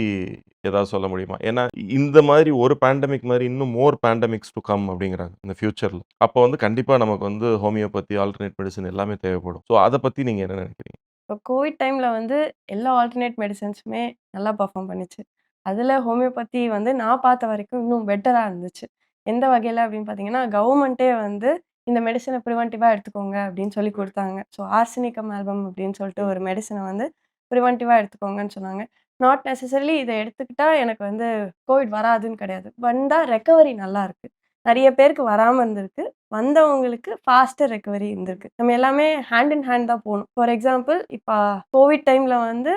ஏதாவது சொல்ல முடியுமா? ஏன்னா இந்த மாதிரி ஒரு பேண்டமிக் மாரி இன்னும் மோர் பேண்டமிக்ஸ் டூ கம் அப்படிங்கிறாங்க இந்த ஃபியூச்சர்ல. அப்போ வந்து கண்டிப்பா நமக்கு வந்து ஹோமியோபதி, ஆல்டர்னேட் மெடிசின் எல்லாமே தேவைப்படும். ஸோ அத பத்தி நீங்க என்ன நினைக்கிறீங்க? இப்போ கோவிட் டைம்ல வந்து எல்லா ஆல்டர்னேட் மெடிசின்ஸுமே நல்லா பெர்ஃபார்ம் பண்ணுச்சு. அதில ஹோமியோபதி வந்து நான் பார்த்த வரைக்கும் இன்னும் பெட்டரா இருந்துச்சு. எந்த வகையில அப்படின்னு பார்த்தீங்கன்னா, கவர்மெண்ட்டே வந்து இந்த மெடிசின ப்ரிவென்டிவா எடுத்துக்கோங்க அப்படின்னு சொல்லி குடுத்தாங்க. ஸோ ஆர்சனிகம் ஆல்பம் அப்படின்னு சொல்லிட்டு ஒரு மெடிசின வந்து ப்ரிவென்டிவா எடுத்துக்கோங்கன்னு சொன்னாங்க. நாட் நெசசரிலி இத எடுத்துக்கிட்டா எனக்கு வந்து கோவிட் வராதுன்னு கிடையாது. வந்தா ரெக்கவரி நல்லா இருக்கு. நெறைய பேருக்கு வராம இருந்திருக்கு. வந்தவங்களுக்கு ஃபாஸ்டர் ரெக்கவரி இருந்திருக்கு. நம்ம எல்லாமே ஹேண்ட் இன் ஹேண்ட் தான் போணும். ஃபார் எக்ஸாம்பிள் இப்ப கோவிட் டைம்ல வந்து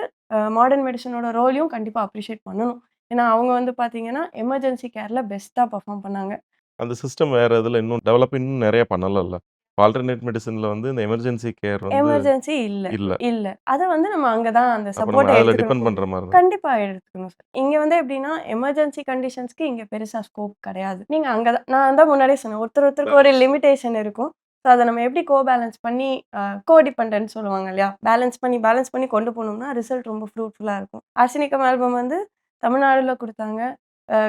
மாடர்ன் மெடிசினோட ரோலையும் கண்டிப்பா அப்ரிஷியேட் பண்ணணும். ஏன்னா, அவங்க வந்து பார்த்தீங்கன்னா, எமர்ஜென்சி கேர்ல பெஸ்ட்டா பெர்ஃபார்ம் பண்ணாங்க. அந்த சிஸ்டம் வேற இதுல இன்னும் டெவலப் இன்னும் நெறைய பண்ணலல்ல. ஆல்டர்னேட் மெடிசின்ல வந்து இந்த எமர்ஜென்சி கேர் வந்து எமர்ஜென்சி இல்ல, இல்ல. இல்ல. அத வந்து நம்ம அங்க தான் அந்த அப்ப நம்ம சப்போர்ட்ட அதுல எடுத்துக்கணும். டிபெண்ட் பண்ற மாரி தான். கண்டிப்பா எடுத்துக்கணும் சார். இங்க வந்து எப்படின்னா, எமர்ஜென்சி கண்டிஷன்ஸ்க்கு இங்க பெருசா ஸ்கோப் கிடையாது. நீங்க அங்க தான் நான் தான் முன்னாடியே சொன்னேன். ஒருத்தருக்கு ஒரு லிமிட்டேஷன் இருக்கும். ஸோ அத நம்ம எப்படி பேலன்ஸ் பண்ணி கோ டிபெண்டன்ட் சொல்லுவாங்க இல்லையா? பேலன்ஸ் பண்ணி கொண்டு போனோம்னா, ரிசல்ட் ரொம்ப ஃப்ரூட்ஃபுல்லா இருக்கும். ஆர்சனிகம் ஆல்பம் வந்து தமிழ்நாடுல குடுத்தாங்க.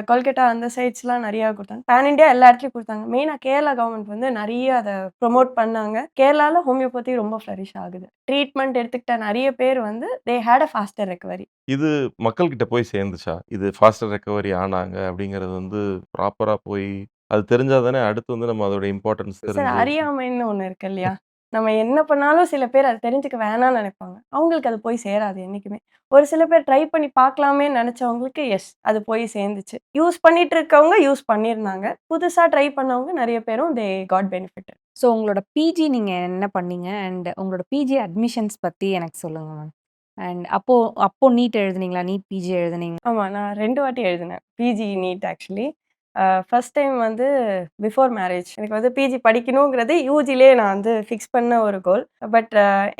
கொல்கட்டா அந்த சைட்ஸ்லாம் நெறையா குடுத்தாங்க. பேன் இண்டியா எல்லா இடத்துலயும் குடுத்தாங்க. மெயினா கேரளா கவர்மெண்ட் வந்து நெறைய அத ப்ரமோட் பண்ணாங்க. கேரளால ஹோமியோபதி ரொம்ப ஃப்ளரிஷ் ஆகுது. ட்ரீட்மெண்ட் எடுத்துக்கிட்ட நெறைய பேர் வந்து they had a faster recovery. இது மக்கள்கிட்ட போய் சேர்ந்துச்சா? இது ஃபாஸ்டர் ரெக்கவரி ஆனாங்க அப்படிங்கிறது வந்து ப்ராப்பரா போய் அது தெரிஞ்சா தானே அடுத்து வந்து நம்ம அதோட இம்பார்ட்டன்ஸ் சார் தெரிஞ்சு அறியாமைன்னு ஒண்ணு இருக்கு இல்லையா? நம்ம என்ன பண்ணாலும் சில பேர் அத தெரிஞ்சுக்க வேணாம்னு நெனைப்பாங்க. அவங்களுக்கு அது போய் சேராது என்னைக்குமே. ஒரு சில பேர் ட்ரை பண்ணி பார்க்கலாமேன்னு நெனைச்சவங்களுக்கு அது போய் சேர்ந்துச்சு. யூஸ் பண்ணிட்டு இருக்கவங்க யூஸ் பண்ணியிருந்தாங்க. புதுசா ட்ரை பண்ணவங்க நெறைய பேரும் தே காட் பெனிஃபிட்டட். ஸோ உங்களோட பிஜி நீங்க என்ன பண்ணீங்க? அண்ட் உங்களோட பிஜி அட்மிஷன்ஸ் பத்தி எனக்கு சொல்லுங்க மேம். அண்ட் அப்போ அப்போ நீட் எழுதுனீங்களா? நீட் பிஜி எழுதுனீங்களா? ஆமா. நான் 2 வாட்டி எழுதினேன். PG NEET actually. First time வந்து பிஃபோர் மேரேஜ். எனக்கு வந்து பிஜி படிக்கணுங்கிறது யூஜிலயே நான் வந்து ஃபிக்ஸ் பண்ண ஒரு கோல். பட்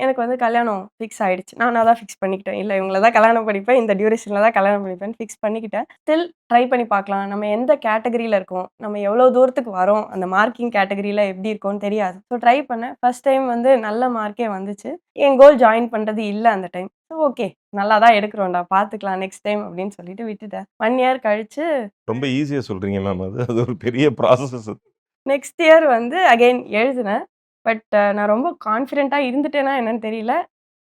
எனக்கு வந்து கல்யாணம் ஃபிக்ஸ் ஆயிடுச்சு. நானா தான் ஃபிக்ஸ் பண்ணிக்கிட்டேன். இல்ல இவங்கள தான் கல்யாணம் பண்ணிப்பேன். இந்த டியூரேஷன்ல தான் கல்யாணம் பண்ணிப்பேன்னு ஃபிக்ஸ் பண்ணிக்கிட்டேன். ஸ்டில் ட்ரை பண்ணி பார்க்கலாம். நம்ம எந்த கேட்டகரியில இருக்கோம்? நம்ம எவ்வளோ தூரத்துக்கு வரோம்? அந்த மார்க்கிங் கேட்டகரியில எப்படி இருக்கோம்னு தெரியாது. ஸோ ட்ரை பண்ணேன். ஃபர்ஸ்ட் டைம் வந்து நல்ல மார்க்கே வந்துச்சு. என் கோல் ஜாயின் பண்றது இல்ல அந்த டைம். ஓகே. நல்லா தான் எடுக்குறோம்டா. பார்த்துக்கலாம் நெக்ஸ்ட் டைம் அப்படின்னு சொல்லிட்டு விட்டுட்டேன். 1 இயர் கழிச்சு ரொம்ப ஈஸியா சொல்றீங்க மேம் அது. அது ஒரு பெரிய ப்ராசஸ் அது. நெக்ஸ்ட் இயர் வந்து அகைன் எழுதினேன். பட் நான் ரொம்ப கான்ஃபிடென்ட்டா இருந்துட்டேனா என்னன்னு தெரியல.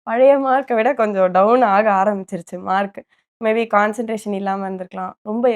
பழைய மார்க்க விட கொஞ்சம் டவுன் ஆக ஆரம்பிச்சுருச்சு மார்க். மேபி கான்சன்ட்ரேஷன் இல்லாம இருந்திருக்கலாம். ரொம்ப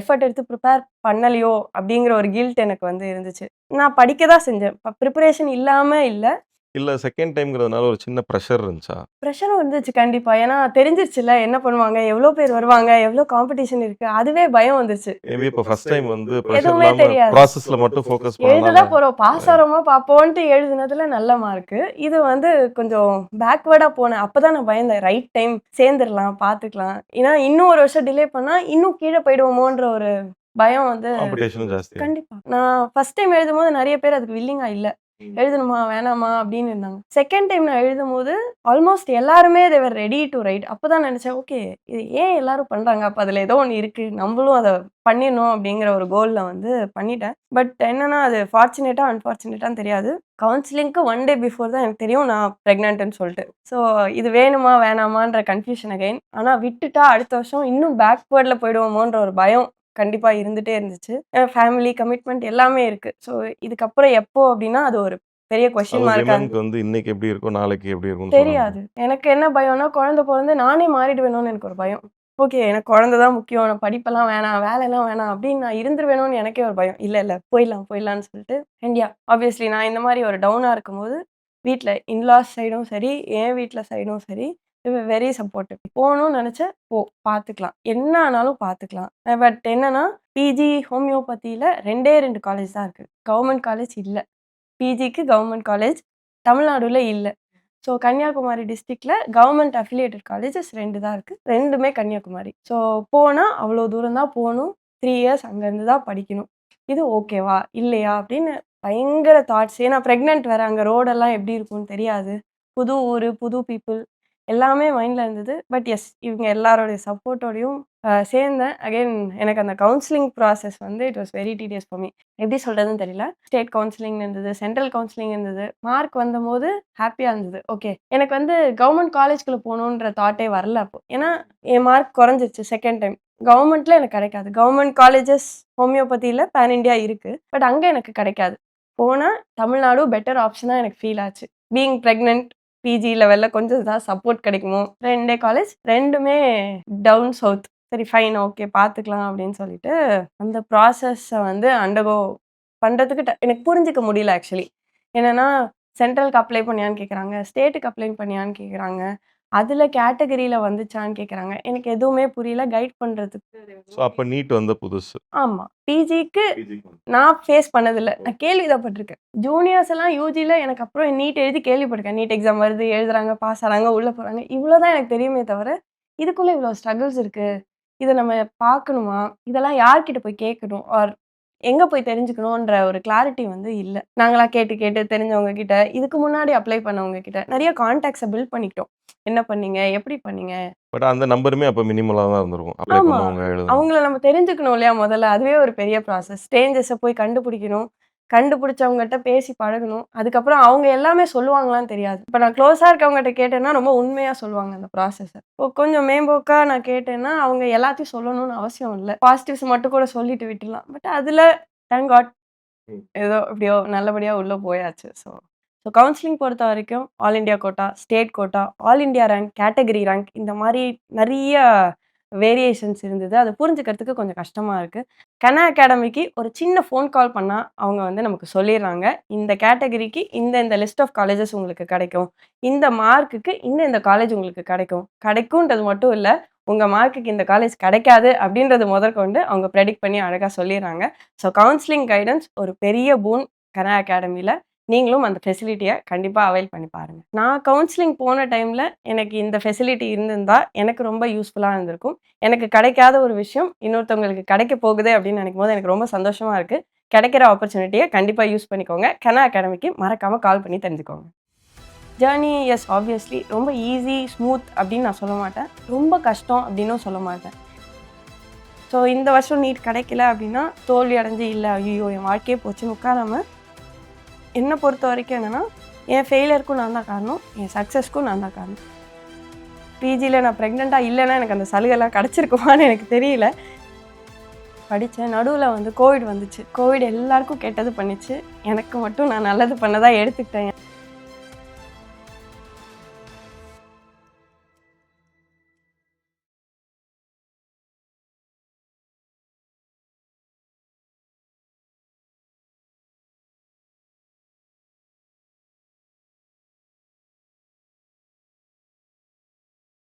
எஃபர்ட் எடுத்து ப்ரிப்பேர் பண்ணலையோ அப்படிங்கிற ஒரு கில்ட் எனக்கு வந்து இருந்துச்சு. நான் படிக்க தான் செஞ்சேன். ப்ரிப்பரேஷன் இல்லாம இல்ல. இல்ல செகண்ட் டைம்ங்கிறதுனால ஒரு சின்ன ப்ரெஷர் இருந்துச்சா? ப்ரெஷரும் இருந்துச்சு கண்டிப்பா. ஏன்னா தெரிஞ்சிருச்சுல்ல என்ன பண்ணுவாங்க, எவ்வளோ பேர் வருவாங்க, எவ்வளோ காம்படிஷன் இருக்கு. அதுவே பயம் வந்துருச்சு. மேபி இப்ப ஃபர்ஸ்ட் டைம் வந்து ப்ரெஷர் எதுவுமே இல்லாம தெரியாது. ப்ராசஸ்ல மட்டும் ஃபோக்கஸ் எழுத பண்ணனால தான் போறோம். பாஸ் ஆறோமா பார்ப்போன்ட்டு எழுதுனதுல நல்ல மார்க்கு. இது வந்து கொஞ்சம் பேக்வேர்டா போனேன். அப்பதான் நான் பயந்தேன். ரைட் டைம் சேர்ந்துரலாம், பார்த்துக்கலாம். ஏன்னா இன்னும் ஒரு வருஷம் டிலே பண்ணா இன்னும் கீழ போயிடுவோமோன்ற ஒரு பயம் வந்து காம்படிஷனும் ஜாஸ்தி. கண்டிப்பா. நான் ஃபர்ஸ்ட் டைம் எழுதும்போது நெறைய பேர் அதுக்கு வில்லிங்கா இல்ல. எழுதணுமா? வேணாமா? அப்படின்னு இருந்தாங்க. செகண்ட் டைம் நான் எழுதும்போது ஆல்மோஸ்ட் எல்லாருமே தே வர் ரெடி டூ ரைட். அப்பதான் நெனச்சேன், ஓகே இது ஏன் எல்லாரும் பண்றாங்க? அப்ப அதுல ஏதோ ஒண்ணு இருக்கு. நம்மளும் அத பண்ணிடணும் அப்படிங்கிற ஒரு கோல்ல வந்து பண்ணிட்டேன். பட் என்னன்னா அது ஃபார்ச்சுனேட்டா, அன்ஃபார்ச்சுனேட்டான்னு தெரியாது. கவுன்சிலிங்க்கு 1 டே பிஃபோர் தான் எனக்கு தெரியும் நான் பிரெக்னன்ட்ன்னு சொல்லிட்டு. ஸோ இது வேணுமா? வேணாமான்ற கன்ஃப்யூஷன் அகைன். ஆனா விட்டுட்டா அடுத்த வருஷம் இன்னும் பேக்வேர்ட்ல போயிடுவோமோன்ற ஒரு பயம் கண்டிப்பா இருந்துட்டே இருந்துச்சு. ஃபேமிலி கமிட்மெண்ட் எல்லாமே இருக்கு. ஸோ இதுக்கப்புறம் எப்போ அப்படின்னா, அது ஒரு பெரிய கொஸ்டின் மார்க்கா விமனுக்கு வந்து இன்னைக்கு எப்படி இருக்கும், நாளைக்கு எப்படி இருக்கும்னு தெரியாது. எனக்கு என்ன பயம்னா, குழந்தை பொறந்து நானே மாறிடுவேணும்னு எனக்கு ஒரு பயம். ஓகே எனக்கு குழந்தை தான் முக்கியம். நான் படிப்பெல்லாம் வேணாம், வேலைலாம் வேணாம் அப்படின்னு நான் இருந்துருவேணும்னு எனக்கே ஒரு பயம். இல்ல போயிடலாம்னு சொல்லிட்டு ஆப்வியஸ்லி நான் இந்த மாரி ஒரு டவுனா இருக்கும்போது, வீட்ல இன்லாஸ் சைடும் சரி, என் வீட்ல சைடும் சரி வெரி சப்போர்ட்டிவ். போணும்னு நெனச்சேன், போ பார்த்துக்கலாம். என்ன ஆனாலும் பார்த்துக்கலாம். பட் என்னன்னா, பிஜி ஹோமியோபதியில 2 காலேஜ் தான் இருக்கு. கவர்மெண்ட் காலேஜ் இல்ல. பிஜிக்கு கவர்மெண்ட் காலேஜ் தமிழ்நாடுல இல்ல. ஸோ கன்னியாகுமரி டிஸ்ட்ரிக்ட்ல கவர்மெண்ட் அஃபிலியேட்டட் காலேஜஸ் 2 தான் இருக்கு. 2மே கன்னியாகுமரி. ஸோ போனா அவ்வளோ தூரம் தான் போணும். 3 இயர்ஸ் அங்கேருந்து தான் படிக்கணும். இது ஓகேவா? இல்லையா? அப்படின்னு பயங்கர தாட்ஸ். ஏன்னா பிரெக்னன்ட் வேற. அங்க ரோடெல்லாம் எப்படி இருக்கும்னு தெரியாது. புது ஊரு, புது பீப்பிள் எல்லாமே மைண்ட்ல இருந்தது. பட் எஸ் இவங்க எல்லாரோடைய சப்போர்ட்டோடையும் சேர்ந்தேன். அகைன் எனக்கு அந்த கவுன்சிலிங் ப்ராசஸ் வந்து it was very tedious for me. எப்படி சொல்றதுன்னு தெரியல. ஸ்டேட் கவுன்சிலிங் இருந்தது, சென்ட்ரல் கவுன்சிலிங் இருந்தது. மார்க் வந்தபோது ஹாப்பியா இருந்தது. ஓகே எனக்கு வந்து கவர்மெண்ட் காலேஜ்குள்ள போகணுன்ற தாட்டே வரல அப்போ. ஏன்னா என் மார்க் குறைஞ்சிருச்சு செகண்ட் டைம். கவர்மெண்ட்ல எனக்கு கிடைக்காது. கவர்மெண்ட் காலேஜஸ் ஹோமியோபதியில பேன் இண்டியா இருக்கு. பட் அங்க எனக்கு கிடைக்காது. போனா தமிழ்நாடு பெட்டர் ஆப்ஷனா எனக்கு ஃபீல் ஆச்சு. பீயிங் பிரெக்னன்ட் பிஜி லெவல்ல கொஞ்சம் ஏதாவது சப்போர்ட் கிடைக்குமோ. 2 காலேஜ் 2மே டவுன் சவுத். சரி ஃபைன் ஓகே பார்த்துக்கலாம் அப்படின்னு சொல்லிட்டு அந்த ப்ராசஸை வந்து அண்டர்கோ பண்றதுக்கு எனக்கு புரிஞ்சுக்க முடியல ஆக்சுவலி. என்னன்னா சென்ட்ரலுக்கு அப்ளை பண்ணியான்னு கேட்குறாங்க, ஸ்டேட்டுக்கு அப்ளை பண்ணியான்னு கேட்குறாங்க, அதுல கேட்டகரியில வந்துச்சான்னு கேட்குறாங்க. எனக்கு எதுவுமே புரியல கைட் பண்றதுக்கு. ஸோ அப்ப நீட் வந்த புதுசு. ஆமா பிஜிக்கு நான் ஃபேஸ் பண்ணதில்ல. நான் கேள்விதான் ஜூனியர்ஸ் எல்லாம் யூஜில எனக்கு அப்புறம் நீட் எழுதி கேள்விப்பட்டிருக்கேன். நீட் எக்ஸாம் வருது, எழுதுறாங்க, பாஸ் ஆறாங்க, உள்ள போறாங்க. இவ்வளோதான் எனக்கு தெரியுமே தவிர, இதுக்குள்ள இவ்வளோ ஸ்ட்ரகிள்ஸ் இருக்கு. இத நம்ம பார்க்கணுமா? இதெல்லாம் யார்கிட்ட போய் கேட்கணும்? ஆர் எங்க போய் தெரிஞ்சுக்கணுன்ற ஒரு கிளாரிட்டி வந்து இல்ல. நாங்களா கேட்டு கேட்டு தெரிஞ்சவங்க கிட்ட, இதுக்கு முன்னாடி அப்ளை பண்ணவங்க கிட்ட நெறைய கான்டாக்ட்ஸ பில்ட் பண்ணிக்கிட்டோம். என்ன பண்ணீங்க? எப்படி பண்ணீங்க? பட் அந்த நம்பருமே அப்ப மினிமலா தான் இருந்திருக்கும். அப்ளை ஆமா. பண்ணவங்க எழுதுனது. அவங்கள நம்ம தெரிஞ்சுக்கணும் இல்லையா முதல்ல. அதுவே ஒரு பெரிய ப்ராசஸ். ஸ்ட்ரேஞ்சர்ஸ போய் கண்டுபிடிக்கணும். கண்டுபிடிச்சவங்கட்ட பேசி பழகணும். அதுக்கப்புறம் அவங்க எல்லாமே சொல்லுவாங்களான்னு தெரியாது. இப்ப நான் க்ளோஸா இருக்கவங்கட்ட கேட்டேன்னா, ரொம்ப உண்மையா சொல்லுவாங்க அந்த ப்ராசஸ. கொஞ்சம் மேம்போக்கா நான் கேட்டேன்னா, அவங்க எல்லாத்தையும் சொல்லணும்னு அவசியம் இல்ல. பாசிட்டிவ்ஸ் மட்டும் கூட சொல்லிட்டு விட்டுடலாம். பட் அதுல தேங்க் காட் ஏதோ எப்படியோ நல்லபடியா உள்ள போயாச்சு. ஸோ கவுன்சிலிங் பொறுத்த வரைக்கும் all India quota, state quota, all India rank, category rank இந்த மாதிரி நிறைய வேரியேஷன்ஸ் இருந்தது. அதை புரிஞ்சுக்கிறதுக்கு கொஞ்சம் கஷ்டமா இருக்கு. கனா அகாடமிக்கு ஒரு சின்ன ஃபோன் கால் பண்ணா அவங்க வந்து நமக்கு சொல்லிடுறாங்க. இந்த கேட்டகரிக்கு இந்த லிஸ்ட் ஆஃப் காலேஜஸ் உங்களுக்கு கிடைக்கும். இந்த மார்க்குக்கு இந்த காலேஜ் உங்களுக்கு கிடைக்கும்ன்றது மட்டும் இல்ல. உங்க மார்க்குக்கு இந்த காலேஜ் கிடைக்காது அப்படின்றது முதற்கொண்டு அவங்க ப்ரெடிக்ட் பண்ணி அழகா சொல்லிடுறாங்க. ஸோ கவுன்சிலிங் கைடன்ஸ் ஒரு பெரிய பூன் கனா அகாடமியில. நீங்களும் அந்த ஃபெசிலிட்டிய கண்டிப்பா அவைல் பண்ணி பாருங்க. நான் கவுன்சிலிங் போன டைம்ல எனக்கு இந்த ஃபெசிலிட்டி இருந்திருந்தா எனக்கு ரொம்ப யூஸ்ஃபுல்லா இருந்திருக்கும். எனக்கு கிடைக்காத ஒரு விஷயம் இன்னொருத்தவங்களுக்கு கிடைக்க போகுது அப்படின்னு நினைக்கும்போது எனக்கு ரொம்ப சந்தோஷமா இருக்கு. கிடைக்கிற ஆப்பர்ச்சுனிட்டிய கண்டிப்பா யூஸ் பண்ணிக்கோங்க. கனா அகாடமிக்கு மறக்காம கால் பண்ணி தெரிஞ்சுக்கோங்க. ஜர்னி எஸ் ஆப்வியஸ்லி ரொம்ப ஈஸி, ஸ்மூத் அப்படின்னு நான் சொல்ல மாட்டேன். ரொம்ப கஷ்டம் அப்படின்னும் சொல்ல மாட்டேன். ஸோ இந்த வருஷம் நீட் கிடைக்கல அப்படின்னா தோல்வி அடைஞ்சு இல்லை ஐயோ என் வாழ்க்கையே போச்சுன்னு உட்காராம என்னை பொறுத்த வரைக்கும் என்னென்னா என் ஃபெயிலியருக்கும் நான் தான் காரணம், என் சக்ஸஸ்க்கும் நான் தான் காரணம். பிஜியில் நான் ப்ரெக்னெண்ட்டாக இல்லைன்னா எனக்கு அந்த சலுகைலாம் கிடச்சிருக்குமான்னு எனக்கு தெரியல. படித்தேன். நடுவில் வந்து கோவிட் வந்துச்சு. கோவிட் எல்லாருக்கும் கெட்டது பண்ணிச்சு. எனக்கு மட்டும் நான் நல்லது பண்ணதாக எடுத்துக்கிட்டேன்.